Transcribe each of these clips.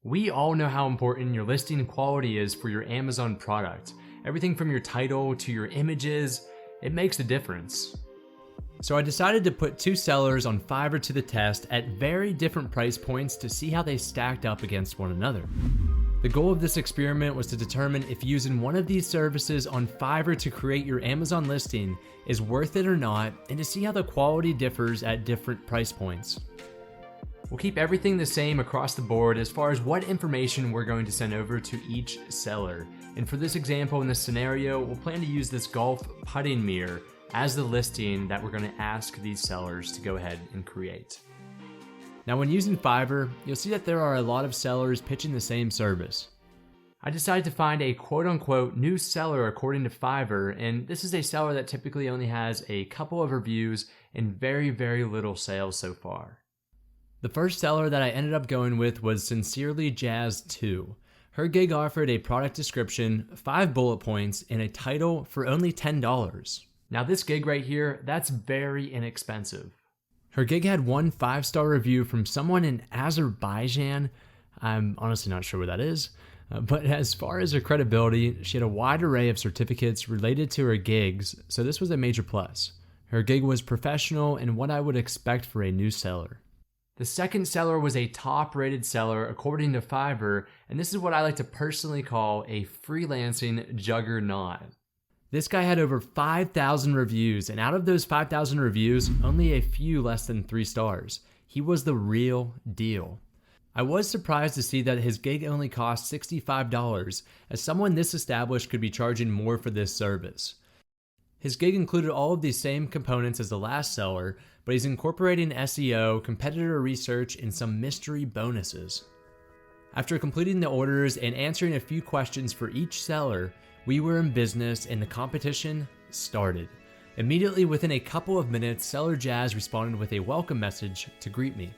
We all know how important your listing quality is for your Amazon product. Everything from your title to your images, it makes a difference. So I decided to put two sellers on Fiverr to the test at very different price points to see how they stacked up against one another. The goal of this experiment was to determine if using one of these services on Fiverr to create your Amazon listing is worth it or not, and to see how the quality differs at different price points. We'll keep everything the same across the board as far as what information we're going to send over to each seller. And for this example, in this scenario, we'll plan to use this golf putting mirror as the listing that we're going to ask these sellers to go ahead and create. Now, when using Fiverr, you'll see that there are a lot of sellers pitching the same service. I decided to find a quote-unquote new seller according to Fiverr, and this is a seller that typically only has a couple of reviews and very, very little sales so far. The first seller that I ended up going with was Sincerely Jazz 2. Her gig offered a product description, 5 bullet points, and a title for only $10. Now this gig right here, that's very inexpensive. Her gig had one 5-star review from someone in Azerbaijan. I'm honestly not sure where that is. But as far as her credibility, she had a wide array of certificates related to her gigs, so this was a major plus. Her gig was professional and what I would expect for a new seller. The second seller was a top-rated seller according to Fiverr, and this is what I like to personally call a freelancing juggernaut. This guy had over 5,000 reviews, and out of those 5,000 reviews, only a few less than 3 stars. He was the real deal. I was surprised to see that his gig only cost $65, as someone this established could be charging more for this service. His gig included all of these same components as the last seller, but he's incorporating SEO, competitor research, and some mystery bonuses. After completing the orders and answering a few questions for each seller, we were in business and the competition started. Immediately within a couple of minutes, Seller Jazz responded with a welcome message to greet me.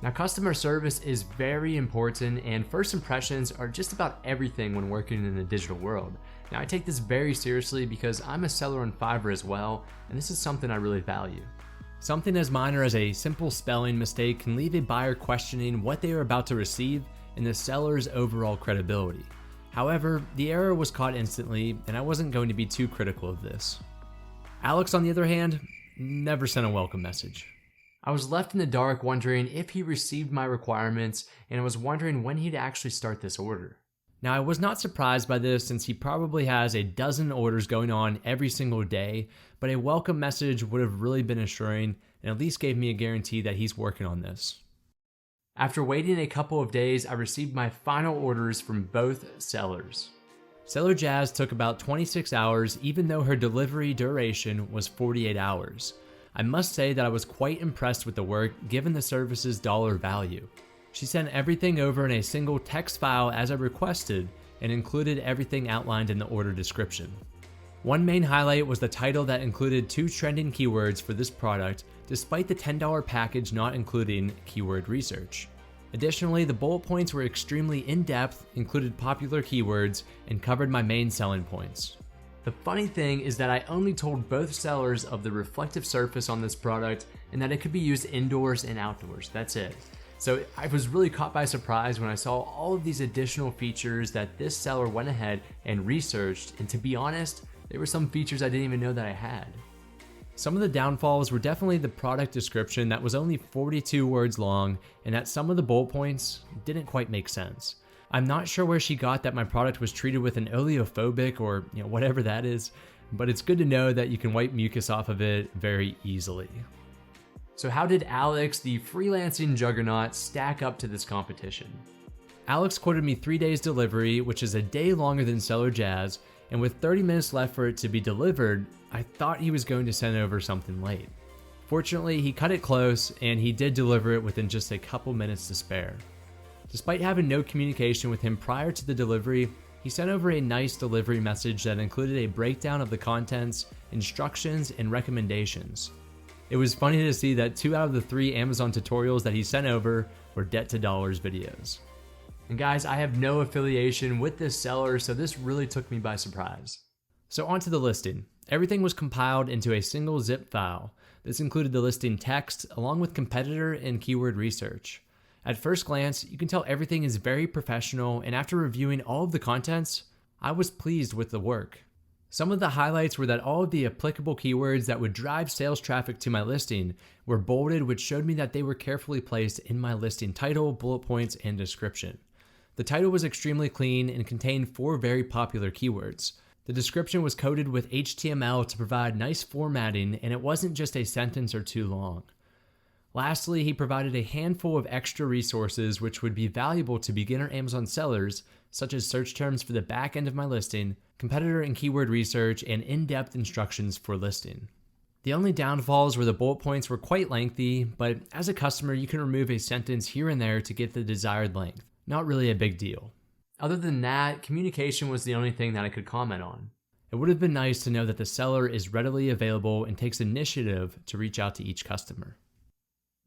Now, customer service is very important, and first impressions are just about everything when working in the digital world. Now, I take this very seriously because I'm a seller on Fiverr as well, and this is something I really value. Something as minor as a simple spelling mistake can leave a buyer questioning what they are about to receive and the seller's overall credibility. However, the error was caught instantly, and I wasn't going to be too critical of this. Alex, on the other hand, never sent a welcome message. I was left in the dark wondering if he received my requirements, and I was wondering when he'd actually start this order. Now, I was not surprised by this since he probably has a dozen orders going on every single day, but a welcome message would have really been assuring and at least gave me a guarantee that he's working on this. After waiting a couple of days, I received my final orders from both sellers. Seller Jazz took about 26 hours, even though her delivery duration was 48 hours. I must say that I was quite impressed with the work given the service's dollar value. She sent everything over in a single text file as I requested and included everything outlined in the order description. One main highlight was the title that included 2 trending keywords for this product, despite the $10 package not including keyword research. Additionally, the bullet points were extremely in-depth, included popular keywords, and covered my main selling points. The funny thing is that I only told both sellers of the reflective surface on this product and that it could be used indoors and outdoors. That's it. So I was really caught by surprise when I saw all of these additional features that this seller went ahead and researched, and to be honest, there were some features I didn't even know that I had. Some of the downfalls were definitely the product description that was only 42 words long, and that some of the bullet points didn't quite make sense. I'm not sure where she got that my product was treated with an oleophobic or whatever that is, but it's good to know that you can wipe mucus off of it very easily. So how did Alex, the freelancing juggernaut, stack up to this competition? Alex quoted me 3 days delivery, which is a day longer than Seller Jazz, and with 30 minutes left for it to be delivered, I thought he was going to send over something late. Fortunately, he cut it close, and he did deliver it within just a couple minutes to spare. Despite having no communication with him prior to the delivery, he sent over a nice delivery message that included a breakdown of the contents, instructions, and recommendations. It was funny to see that 2 out of the 3 Amazon tutorials that he sent over were Debt to Dollars videos. And guys, I have no affiliation with this seller, so this really took me by surprise. So onto the listing. Everything was compiled into a single zip file. This included the listing text along with competitor and keyword research. At first glance, you can tell everything is very professional, and after reviewing all of the contents, I was pleased with the work. Some of the highlights were that all of the applicable keywords that would drive sales traffic to my listing were bolded, which showed me that they were carefully placed in my listing title, bullet points, and description. The title was extremely clean and contained 4 very popular keywords. The description was coded with HTML to provide nice formatting, and it wasn't just a sentence or two long. Lastly, he provided a handful of extra resources which would be valuable to beginner Amazon sellers, such as search terms for the back end of my listing, competitor and keyword research, and in-depth instructions for listing. The only downfalls were the bullet points were quite lengthy, but as a customer, you can remove a sentence here and there to get the desired length. Not really a big deal. Other than that, communication was the only thing that I could comment on. It would have been nice to know that the seller is readily available and takes initiative to reach out to each customer.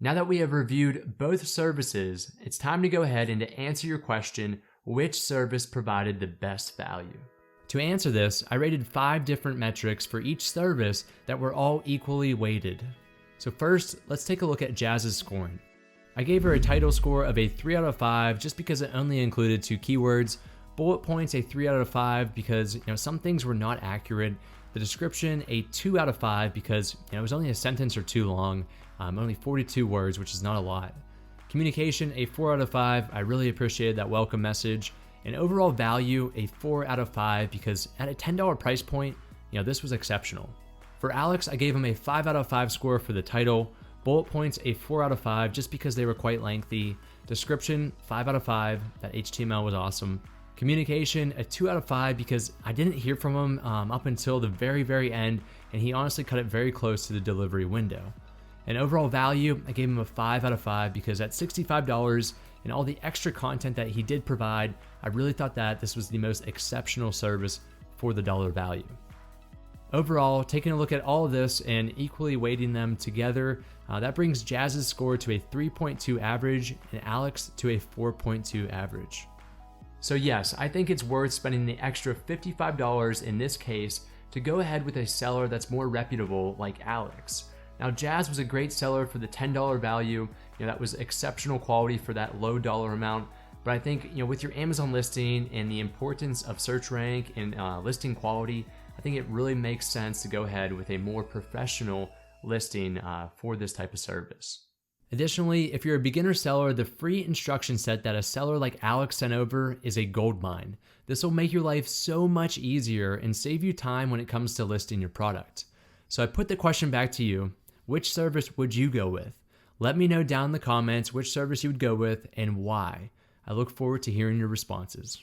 Now that we have reviewed both services, it's time to go ahead and to answer your question, which service provided the best value? To answer this, I rated 5 different metrics for each service that were all equally weighted. So first, let's take a look at Jazz's scoring. I gave her a title score of a 3 out of 5 just because it only included 2 keywords, bullet points a 3 out of 5 because some things were not accurate, the description a 2 out of 5 because it was only a sentence or 2 long, only 42 words, which is not a lot. Communication a 4 out of 5, I really appreciated that welcome message, and overall value a 4 out of 5 because at a $10 price point, this was exceptional. For Alex, I gave him a 5 out of 5 score for the title, bullet points a 4 out of 5 just because they were quite lengthy, description 5 out of 5, that HTML was awesome, communication a 2 out of 5 because I didn't hear from him up until the very end, and he honestly cut it very close to the delivery window. And overall value, I gave him a 5 out of 5 because at $65 and all the extra content that he did provide, I really thought that this was the most exceptional service for the dollar value. Overall, taking a look at all of this and equally weighting them together, that brings Jazz's score to a 3.2 average and Alex to a 4.2 average. So yes, I think it's worth spending the extra $55 in this case to go ahead with a seller that's more reputable like Alex. Now, Jazz was a great seller for the $10 value. That was exceptional quality for that low dollar amount. But I think, with your Amazon listing and the importance of search rank and listing quality, I think it really makes sense to go ahead with a more professional listing for this type of service. Additionally, if you're a beginner seller, the free instruction set that a seller like Alex sent over is a goldmine. This will make your life so much easier and save you time when it comes to listing your product. So I put the question back to you. Which service would you go with? Let me know down in the comments which service you would go with and why. I look forward to hearing your responses.